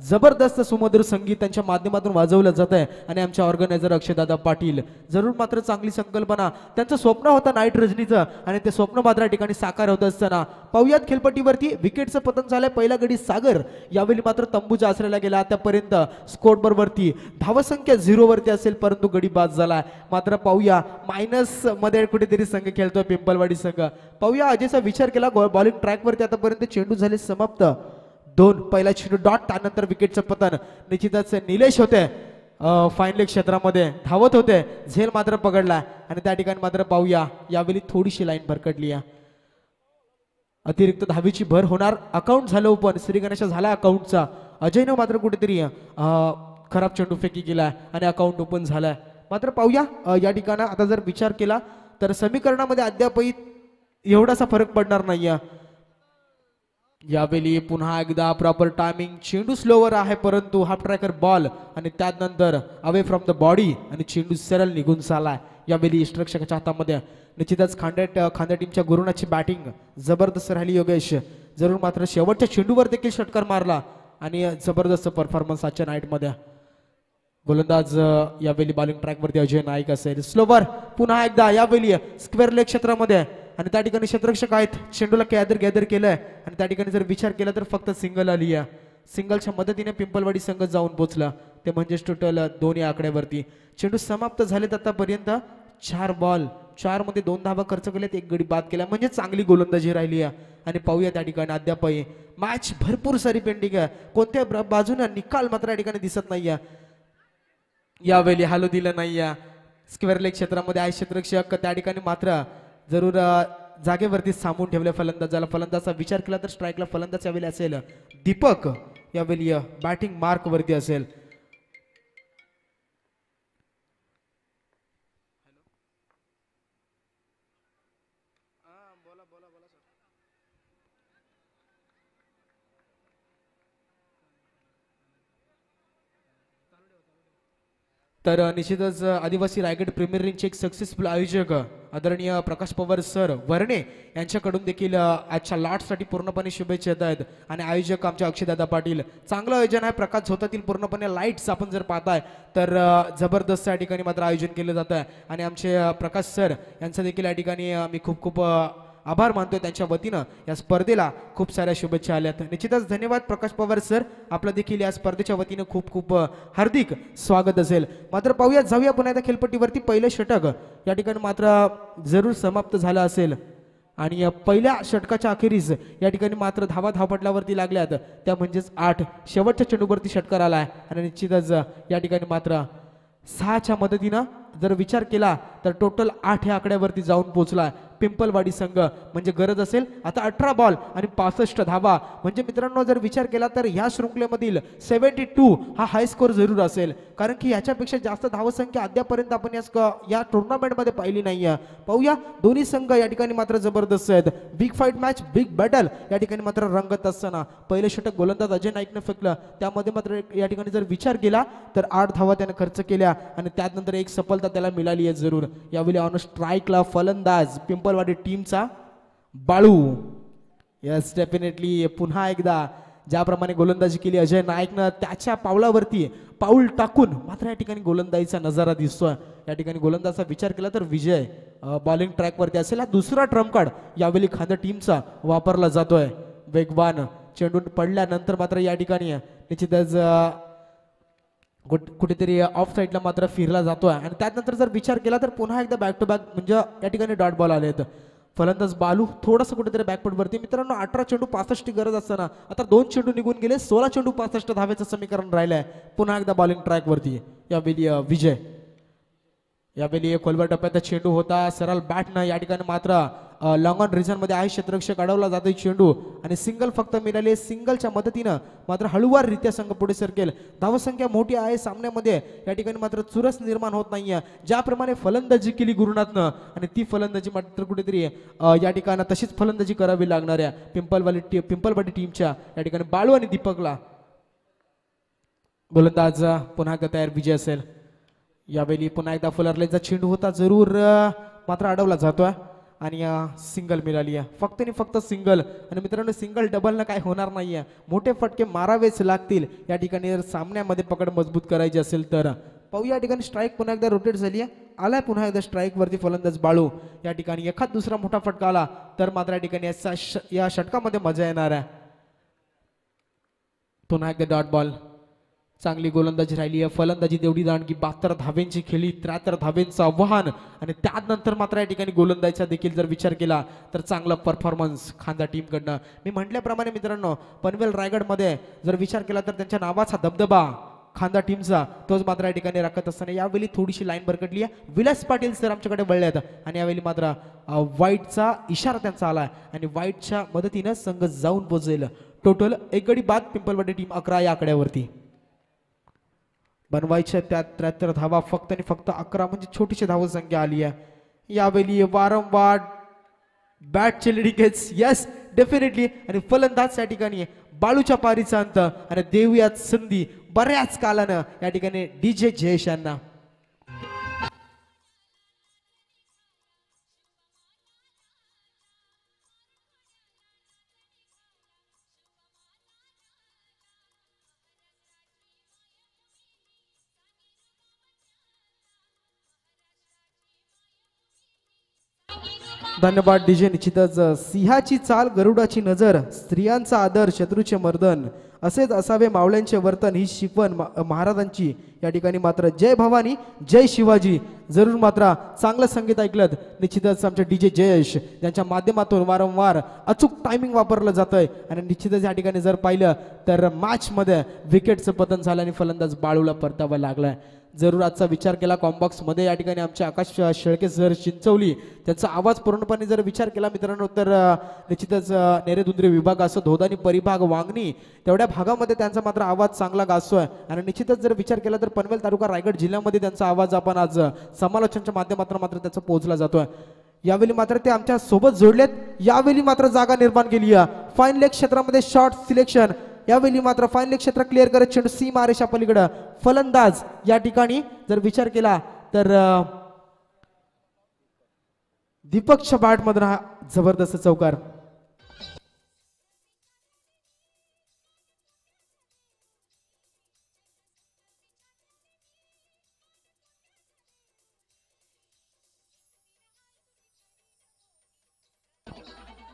जबरदस्त सुमधुर संगीत त्यांच्या माध्यमातून वाजवलं जात आहे आणि आमच्या ऑर्गनायझर अक्षयदादा पाटील जरूर मात्र चांगली संकल्पना त्यांचं स्वप्न होतं नाईट रजनीचं आणि ते स्वप्न मात्र या ठिकाणी साकार होत असताना पाहुयात खेळपट्टीवरती विकेटचं पतन झालंय. पहिला गडी सागर यावेळी मात्र तंबूच्या आश्रयाला गेला. आतापर्यंत स्कोरबोर्ड वरती धावसंख्या 0 वरती असेल परंतु गडी बाद झालाय. मात्र पाहूया मायनस मध्ये कुठेतरी संघ खेळतोय पिंपलवाडी संघ. पाहूया अजयचा विचार केला बॉलिंग ट्रॅक वरती आतापर्यंत चेंडू झाले समाप्त 2. पहिला चेंडू डॉट त्यानंतर विकेटचं पतन. निश्चितच निलेश होते फाईन लेग क्षेत्रामध्ये धावत होते. झेल मात्र पकडला आणि त्या ठिकाणी मात्र पाहूया यावेळी थोडीशी लाईन भरकटली. अतिरिक्त धावीची भर होणार. अकाउंट झालं ओपन. श्री गणेश झाला अकाउंटचा. अजयनं मात्र कुठेतरी खराब चेंडू फेकी केलाय आणि अकाउंट ओपन झालाय. मात्र पाहूया या ठिकाणी आता जर विचार केला तर समीकरणामध्ये अद्यापही एवढासा फरक पडणार नाहीये. यावेळी पुन्हा एकदा प्रॉपर टायमिंग. चेंडू स्लोवर आहे परंतु हाफ ट्रॅकर बॉल आणि त्यानंतर अवे फ्रॉम द बॉडी आणि चेंडू सरळ निघून चालाय. यावेळी यष्टीरक्षकाच्या हातामध्ये. निश्चितच खांद्या टीमच्या गुरुनाची बॅटिंग जबरदस्त राहिली. योगेश जरूर मात्र शेवटच्या चेंडूवर देखील षटकार मारला आणि जबरदस्त परफॉर्मन्स आजच्या नाईटमध्ये. गोलंदाज यावेळी बॉलिंग ट्रॅकवरती अजय नाईक असेल. स्लोवर पुन्हा एकदा यावेळी स्क्वेअर लेग क्षेत्रामध्ये आणि त्या ठिकाणी क्षेत्ररक्षक आहेत. चेंडूला गॅदर केलंय आणि त्या ठिकाणी जर विचार केला तर फक्त सिंगल आली आहे. सिंगलच्या मदतीने पिंपलवाडी संघ जाऊन पोहोचला. ते म्हणजेच टोटल 2 या आकड्यावरती चेंडू समाप्त झालेत. आतापर्यंत 4 बॉल 4 मध्ये 2 धावा खर्च केल्यात. 1 गडी बाद केला म्हणजे चांगली गोलंदाजी राहिली आहे. आणि पाहूया त्या ठिकाणी अद्यापही मॅच भरपूर सारी पेंडिंग आहे. कोणत्या बाजूने निकाल मात्र या ठिकाणी दिसत नाहीये. यावेळी हालू दिलं नाही. स्क्वेअर लेग क्षेत्रामध्ये आहे क्षेत्ररक्षक. त्या ठिकाणी मात्र जरूर जागेवरती थांबून ठेवले फलंदाजाला. फलंदाजाचा विचार केला तर स्ट्राईकला फलंदाज यावेळी असेल दीपक. यावेळी बॅटिंग मार्क वरती असेल. तर निश्चितच आदिवासी रायगड प्रीमियर लीगचे एक सक्सेसफुल आयोजक आदरणीय प्रकाश पवार सर वर्णे यांच्याकडून देखील आजच्या लॉटसाठी पूर्णपणे शुभेच्छा येत आहेत. आणि आयोजक आमचे अक्षयदादा पाटील. चांगलं आयोजन आहे. प्रकाश झोतातील पूर्णपणे लाईट्स आपण जर पाहताय तर जबरदस्त या ठिकाणी मात्र आयोजन केलं जात आहे. आणि आमचे प्रकाश सर यांचं देखील या ठिकाणी मी खूप आभार मानतोय. त्यांच्या वतीनं या स्पर्धेला खूप साऱ्या शुभेच्छा आल्यात. निश्चितच धन्यवाद प्रकाश पवार सर. आपलं देखील या स्पर्धेच्या वतीनं खूप हार्दिक स्वागत असेल. मात्र पाहूया जाऊया पुन्हा एकदा खेळपट्टीवरती. पहिलं षटक या ठिकाणी मात्र जरूर समाप्त झालं असेल आणि पहिल्या षटकाच्या अखेरीस या ठिकाणी मात्र धावपटलावरती लागल्यात. त्या म्हणजेच 8 शेवटच्या चेंडूवरती षटकार आलाय आणि निश्चितच या ठिकाणी मात्र 6च्या मदतीनं जर विचार केला तर टोटल 8 या आकड्यावरती जाऊन पोहोचला पिंपलवाडी संघ. म्हणजे गरज असेल आता 18 बॉल आणि 65 धावा. म्हणजे मित्रांनो जर विचार केला तर ह्या शृंखलेमधील 72 हा हाय स्कोर जरूर असेल. कारण की याच्यापेक्षा जास्त धावसंख्या अद्यापर्यंत आपण या टुर्नामेंटमध्ये पाहिली नाहीये. पाहूया दोन्ही संघ या ठिकाणी मात्र जबरदस्त आहेत. Big fight match big battle या ठिकाणी मात्र रंगत असताना पहिलं षटक गोलंदाज अजय नाईकनं फेकलं. त्यामध्ये मात्र या ठिकाणी जर विचार केला तर 8 धावा त्याने खर्च केल्या आणि त्यानंतर एक सफलता त्याला मिळाली आहे जरूर. यावेळी ऑन स्ट्राईकला फलंदाज पिंपलवाडी टीमचा बाळू. यस डेफिनेटली पुन्हा एकदा ज्याप्रमाणे गोलंदाजी केली अजय नाईकनं त्याच्या पावलावरती पाऊल टाकून मात्र या ठिकाणी गोलंदाजीचा नजारा दिसतोय. या ठिकाणी गोलंदाजाचा विचार केला तर विजय बॉलिंग ट्रॅकवरती असेल. हा दुसरा ट्रम्प कार्ड यावेळी खांदा टीमचा वापरला जातोय. वेगवान चेंडू पडल्यानंतर मात्र या ठिकाणी निश्चितच कुठेतरी ऑफ साईडला मात्र फिरला जातोय आणि त्यानंतर जर विचार केला तर पुन्हा एकदा बॅक टू बॅक म्हणजे या ठिकाणी डॉट बॉल आले आहेत. फलंदाज बालू थोडंसं कुठेतरी बॅकफुट वरती. मित्रांनो 18 चेंडू 65 ची गरज असताना आता 2 चेंडू निघून गेले. 16 चेंडू 65 धावेचं समीकरण राहिलंय. पुन्हा एकदा बॉलिंग ट्रॅक वरती यावेळी विजय. यावेळी खोलवर टप्प्यात चेंडू होता सरळ बॅटनं या ठिकाणी मात्र लॉंग ऑन रिझन मध्ये आहे क्षेत्ररक्षक अडवला जातोय चेंडू आणि सिंगल फक्त मिळाले. सिंगलच्या मदतीनं मात्र हळूवाररित्या संघ पुढे सरकेल. धावसंख्या मोठी आहे सामन्यामध्ये या ठिकाणी मात्र चुरस निर्माण होत नाहीये. ज्याप्रमाणे फलंदाजी केली गुरुनाथनं आणि ती फलंदाजी मात्र कुठेतरी या ठिकाणी तशीच फलंदाजी करावी लागणार आहे पिंपलवाडी टीमच्या या ठिकाणी बाळू आणि दीपकला. गोलंदाज पुन्हा एकदा तयार विजय असेल. यावेळी पुन्हा एकदा फुलरलेचा चेंडू होता जरूर मात्र अडवला जातोय आणि सिंगल मिळाली आहे. फक्त आणि फक्त सिंगल. आणि मित्रांनो सिंगल डबलनं काय होणार नाहीये. मोठे फटके मारावेच लागतील या ठिकाणी जर सामन्यामध्ये पकड मजबूत करायची असेल तर. पाहू या ठिकाणी स्ट्राईक पुन्हा एकदा रोटेट झाली आहे. आलाय पुन्हा एकदा स्ट्राईक वरती फलंदाज बाळू. या ठिकाणी एखाद दुसरा मोठा फटका आला तर मात्र या ठिकाणी या षटकामध्ये मजा येणार आहे. पुन्हा एकदा डॉट बॉल. चांगली गोलंदाजी राहिली आहे. फलंदाजी तेवढी दांडगी 72 धावेंची खेळी 73 धावेंचं आव्हान आणि त्यानंतर मात्र या ठिकाणी गोलंदाजीचा देखील जर विचार केला तर चांगला परफॉर्मन्स खांदा टीमकडनं. मी म्हटल्याप्रमाणे मित्रांनो पनवेल रायगडमध्ये जर विचार केला तर त्यांच्या नावाचा दबदबा खांदा टीमचा तोच मात्र या ठिकाणी राखत असताना यावेळी थोडीशी लाईन भरकटली आहे. विलास पाटील सर आमच्याकडे वळले आहेत आणि यावेळी मात्र वाईटचा इशारा त्यांचा आला आणि वाईटच्या मदतीनं संघ जाऊन पोहोचेल. टोटल एक गडी बाद पिंपलवाडी टीम 11 या आकड्यावरती. बनवायच्या त्यात 73 धावा फक्त आणि फक्त 11 म्हणजे छोटीशी धाव संख्या आली आहे. यावेळी वारंवार बॅटचे लिडिकेट्स यस डेफिनेटली आणि फलंदाज या ठिकाणी बाळूच्या पारीचा अंत आणि देऊयात संधी बऱ्याच कालानं या ठिकाणी डीजे जयेश यांना. धन्यवाद डीजे. निश्चितच सिंहाची चाल गरुडाची नजर स्त्रियांचा आदर शत्रूचे मर्दन असेच असावे मावळ्यांचे वर्तन ही शिकवण महाराजांची. या ठिकाणी मात्र जय भवानी जय शिवाजी. जरूर मात्र चांगलं संगीत ऐकलं. निश्चितच आमच्या डीजे जयेश यांच्या माध्यमातून वारंवार अचूक टायमिंग वापरलं जातंय आणि निश्चितच या ठिकाणी जर पाहिलं तर मॅच मध्ये विकेटचं पतन झालं आणि फलंदाज बाळूला परतावा लागलाय. जरूर आजचा विचार केला कॉम्बॉक्स मध्ये या ठिकाणी आमचे आकाश शेळके सर चिंचवली त्यांचा आवाज पूर्णपणे जर विचार केला मित्रांनो तर निश्चितच नेरेदुंद्रे विभाग असो धोदानी परिभाग वांगणी तेवढ्या भागामध्ये त्यांचा मात्र आवाज चांगला गाजतोय आणि निश्चितच जर विचार केला तर पनवेल तालुका रायगड जिल्ह्यामध्ये त्यांचा आवाज आपण आज समालोचनच्या माध्यमातून मात्र त्याचा पोहोचला जातोय. यावेळी मात्र ते आमच्या सोबत जोडलेत. यावेळी मात्र जागा निर्माण केली आहे फाईन लेग क्षेत्रामध्ये शॉर्ट सिलेक्शन. यावेळी मात्र फाईन लेग क्षेत्र क्लिअर करत चेंडू सीमा रेषा पलीकडे फलंदाज या ठिकाणी जर विचार केला तर दीपकच्या बॅट मधून हा जबरदस्त चौकार.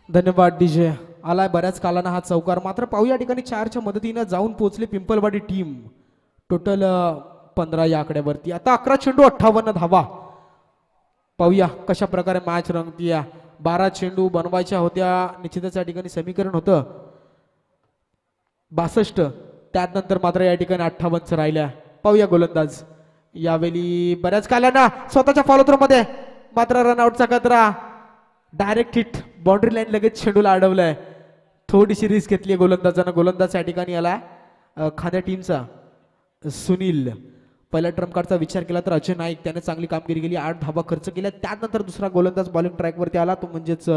धन्यवाद डीजे. आलाय बऱ्याच कालानं हा चौकार. मात्र पाहू या ठिकाणी 4च्या मदतीनं जाऊन पोहोचली पिंपलवाडी टीम. टोटल 15 या आकड्यावरती. आता 11 चेंडू 58 धावा. पाहूया कशा प्रकारे मॅच रंगतीया. 12 चेंडू बनवायच्या होत्या. निश्चितच या ठिकाणी समीकरण होतं 62. त्यानंतर मात्र या ठिकाणी 58 राहिल्या. पाहूया गोलंदाज. यावेळी बऱ्याच कालानं स्वतःच्या फॉलो थ्रो मध्ये मात्र रनआउटचा खतरा. डायरेक्ट हिट बाउंड्री लाईन लगेच चेंडूला अडवलाय. थोडीशी रिस्क घेतली गोलंदाजानं. गोलंदाज या ठिकाणी आला खांद्या टीमचा सुनील. पहिल्या ट्रम्प कार्डचा विचार केला तर अजय नाईक त्याने चांगली कामगिरी केली. 8 धावा खर्च केल्या. त्यानंतर दुसरा गोलंदाज बॉलिंग ट्रॅकवरती आला तो म्हणजेच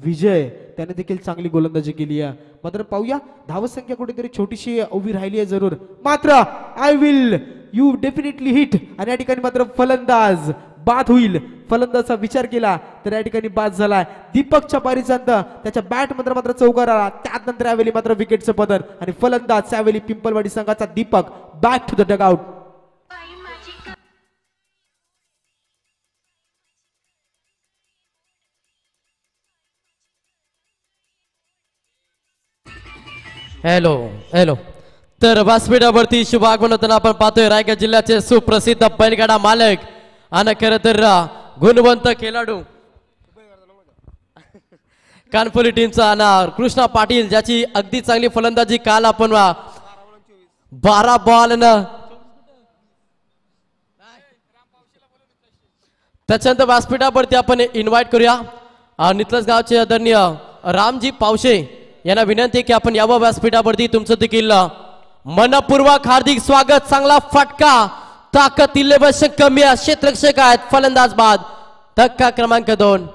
विजय. त्याने देखील चांगली गोलंदाजी केली आहे. मात्र पाहूया धावसंख्या कुठेतरी छोटीशी उभी राहिली आहे जरूर. मात्र I will you definitely hit आणि या ठिकाणी मात्र फलंदाज बाद होईल. फलंदाजाचा विचार केला तर या ठिकाणी बाद झालाय. दीपकच्या पारीचा अंत त्याच्या बॅट मध्ये मात्र चौकार आला. त्यानंतर यावेळी मात्र विकेटचं पतन आणि फलंदाज त्यावेळी पिंपलवाडी संघाचा Deepak back to the dugout. Hello hello तर व्यासपीठावरती शुभ आगमन होताना आपण पाहतोय रायगड जिल्ह्याचे सुप्रसिद्ध बैलगाडा मालक आणि खरं तर गुणवंत खेळाडू कानपुली टीमचा आणि कृष्णा पाटील ज्याची अगदी चांगली फलंदाजी काल आपण 12 बॉल त्याच्यानंतर व्यासपीठावरती आपण इन्व्हाइट करूया नितलस गावचे आदरणीय रामजी पावशे यांना विनंती की आपण यावं व्यासपीठावरती तुमचं देखील मनपूर्वक हार्दिक स्वागत. चांगला फटका ताकद इलेवशन कमी आहे क्षेत्ररक्षक आहेत फलंदाज बाद धक्का क्रमांक 2.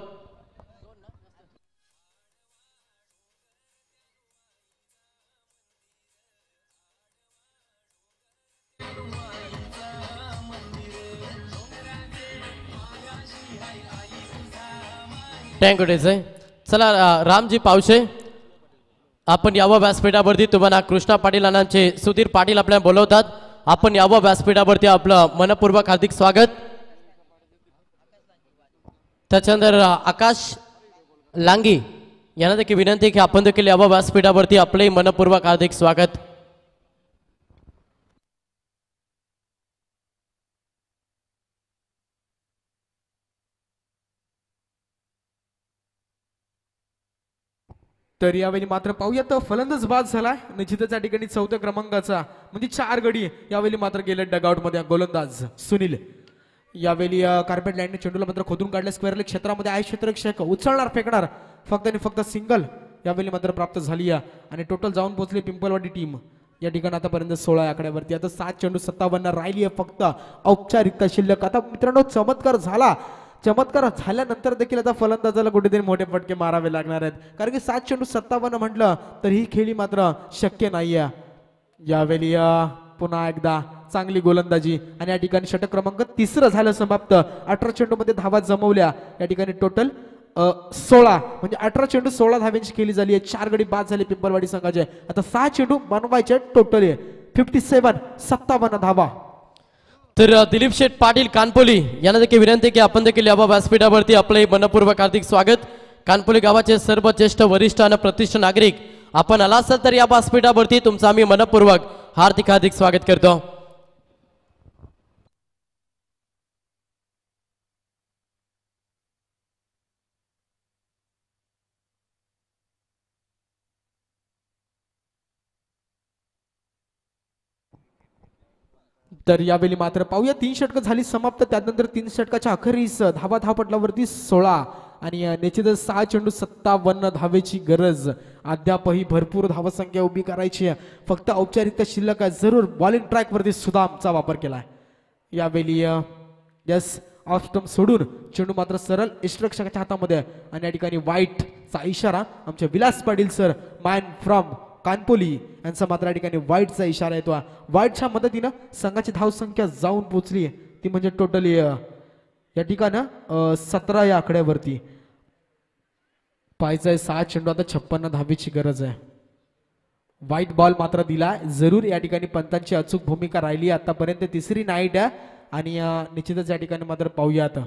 थँक्यू चला रामजी पावशे आपण यावं व्यासपीठावरती तुम्हाला कृष्णा पाटील अण्णांचे सुधीर पाटील आपल्याला बोलवतात. आपण यावं व्यासपीठावरती आपलं मनपूर्वक हार्दिक स्वागत. त्याच्यानंतर आकाश लांगी यांना देखील विनंती की आपण देखील यावं व्यासपीठावरती आपले मनपूर्वक हार्दिक स्वागत. तर यावेळी मात्र पाहूयात फलंदाज बाद झालाय निश्चितच या ठिकाणी 4थ्या क्रमांकाचा म्हणजे 4 गडी यावेळी मात्र गेले डगआउट मध्ये गोलंदाज सुनील. यावेळी कार्पेट लाईनने चेंडूला मात्र खोदून काढले स्क्वेअरले क्षेत्रामध्ये आहे क्षेत्ररक्षक उचलणार फेकणार फक्त आणि फक्त सिंगल यावेळी मात्र प्राप्त झाली आणि टोटल जाऊन पोहोचली पिंपलवाडी टीम या ठिकाणी आतापर्यंत 16 आकड्यावरती. आता 7 चेंडू 57 राहिली आहे फक्त औपचारिकता शिल्लक. आता मित्रांनो चमत्कार झाल्यानंतर देखील आता फलंदाजाला कुठेतरी मोठे फटके मारावे लागणार आहेत कारण की 7 चेंडू 57 म्हटलं तर ही खेळी मात्र शक्य नाहीये. यावेळी पुन्हा एकदा चांगली गोलंदाजी आणि या ठिकाणी षटक क्रमांक 3 झालं समाप्त. 18 चेंडू मध्ये धावा जमवल्या या ठिकाणी टोटल 16 म्हणजे 18 चेंडू 16 धाव्यांची खेळी झाली आहे. 4 गडी बाद झाले पिंपलवाडी संघाचे. आता 6 चेंडू बनवायचे टोटल 57 धावा. तर दिलीप शेठ पाटील कानपोली यांना देखील विनंती की आपण देखील या व्यासपीठावरती आपले मनपूर्वक हार्दिक स्वागत. कानपोली गावाचे सर्व ज्येष्ठ वरिष्ठ आणि प्रतिष्ठित नागरिक आपण आला असाल तर या व्यासपीठावरती तुमचं आम्ही मनपूर्वक हार्दिक स्वागत करतो. तर यावेळी मात्र पाहूया 3 षटकं झाली समाप्त. त्यानंतर 3 षटकाच्या अखेरीस धावपटलावरती 16 आणि निश्चितच 6 चेंडू 57 धावेची गरज. अद्यापही भरपूर धावसंख्या उभी करायची आहे फक्त औपचारिकता शिल्लक आहे. जरूर बॉलिंग ट्रॅक वरती सुदामचा वापर केलाय. यावेळी यस ऑफ स्टंप सोडून चेंडू मात्र सरळ इष्टरक्षकाच्या हातामध्ये आणि या ठिकाणी वाईटचा इशारा आमचे Vilas Patil sir man from Kanpoli यांचा मात्र या ठिकाणी वाईटचा इशारा येतो. वाईटच्या मदतीनं संघाची धावसंख्या जाऊन पोहोचली ती म्हणजे टोटली या ठिकाणी 17 या आकड्यावरती. पाहायचंय 6 चेंडू आता 56 धावेची गरज आहे. वाईट बॉल मात्र दिला जरूर. या ठिकाणी पंतांची अचूक भूमिका राहिली आतापर्यंत 3री नाईट आहे आणि निश्चितच या ठिकाणी मात्र पाहूयात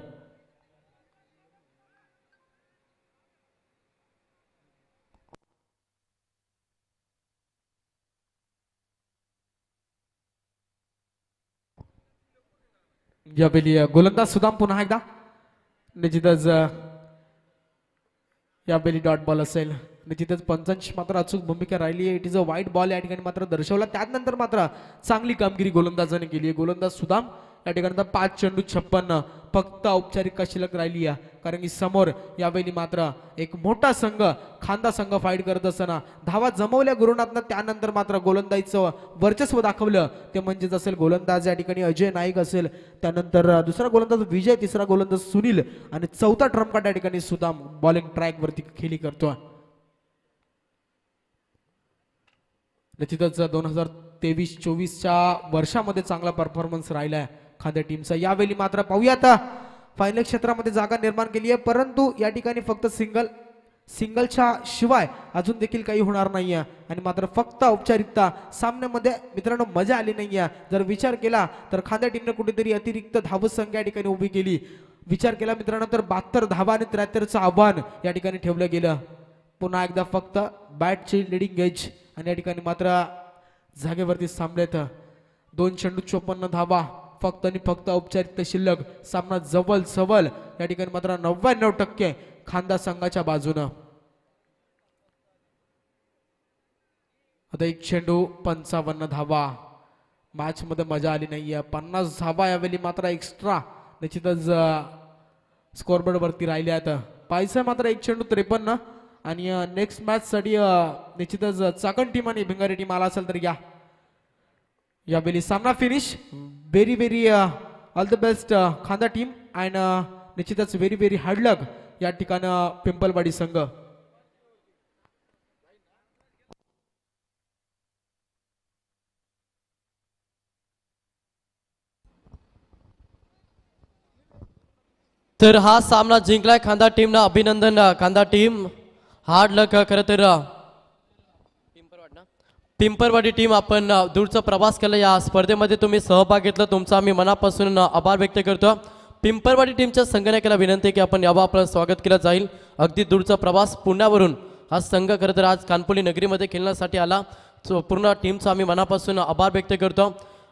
यावेळी गोलंदाज सुदाम पुन्हा एकदा निश्चितच यावेळी डॉट बॉल असेल. निश्चितच पंचांची मात्र अचूक भूमिका राहिली आहे. इट इज अ वाईट बॉल या ठिकाणी मात्र दर्शवला. त्यानंतर मात्र चांगली कामगिरी गोलंदाजाने केली आहे. गोलंदाज सुदाम या ठिकाणी 5 चेंडू 56 फक्त औपचारिक शिल्लक राहिली आहे कारण की समोर यावेळी मात्र एक मोठा संघ खांदा संघ फाईट करत असताना धावा जमवल्या गुरुनाथनं. त्यानंतर मात्र गोलंदाजीचं वर्चस्व दाखवलं ते म्हणजेच असेल गोलंदाज या ठिकाणी अजय नाईक असेल. त्यानंतर दुसरा गोलंदाज विजय, तिसरा गोलंदाज सुनील आणि चौथा ट्रम्प कार्ड या ठिकाणी सुदाम बॉलिंग ट्रॅक वरती खेळी करतोय. निश्चितच 2023-24च्या वर्षामध्ये चांगला परफॉर्मन्स राहिलाय खांद्या टीमचा. यावेळी मात्र पाहूयात फायनल क्षेत्रामध्ये जागा निर्माण केली आहे परंतु या ठिकाणी फक्त सिंगलच्या शिवाय अजून देखील काही होणार नाहीये आणि मात्र फक्त औपचारिकता सामन्यामध्ये मित्रांनो मजा आली नाहीये. जर विचार केला तर खांद्या टीमने कुठेतरी अतिरिक्त धावसंख्या या ठिकाणी उभी केली. विचार केला मित्रांनो तर 72 धावा आणि 73चं आव्हान या ठिकाणी ठेवलं गेलं. पुन्हा एकदा फक्त बॅटची लिडिंग एज आणि या ठिकाणी मात्र जागेवरती थांबलेत. 2 चेंडू 54 धावा फक्त आणि फक्त औपचारिकता शिल्लक. सामना जवळ जवळ या ठिकाणी मात्र 99% खांदा संघाच्या बाजूनं. आता 1 चेंडू 55 धावा. मॅच मध्ये मजा आली नाहीये. 50 धावा यावेळी मात्र एक्स्ट्रा निश्चितच स्कोरबोर्ड वरती राहिल्यात. पाहिजे मात्र 1 चेंडू 53 आणि नेक्स्ट मॅच साठी निश्चितच चाकण टीम आणि भिंगारी टीम आला असेल तर या यावेळी सामना finish. Very very all the best खांदा टीम अँड निश्चितच व्हेरी व्हेरी हार्ड लक या ठिकाणी पिंपलवाडी संघ. तर हा सामना जिंकलाय खांदा टीमनं. अभिनंदन खांदा टीम. हार्ड लक. खरं तर पिंपरवाडी टीम आपण दूरचा प्रवास केला. या स्पर्धेमध्ये तुम्ही सहभाग घेतला तुमचा आम्ही मनापासून आभार व्यक्त करतो. पिंपरवाडी टीमच्या संघटनेला विनंती की आपण यावं आपलं स्वागत केलं जाईल. अगदी दूरचा प्रवास पुण्यावरून हा संघ खरं तर आज कानपुली नगरीमध्ये खेळण्यासाठी आला. पूर्ण टीमचा आम्ही मनापासून आभार व्यक्त करतो.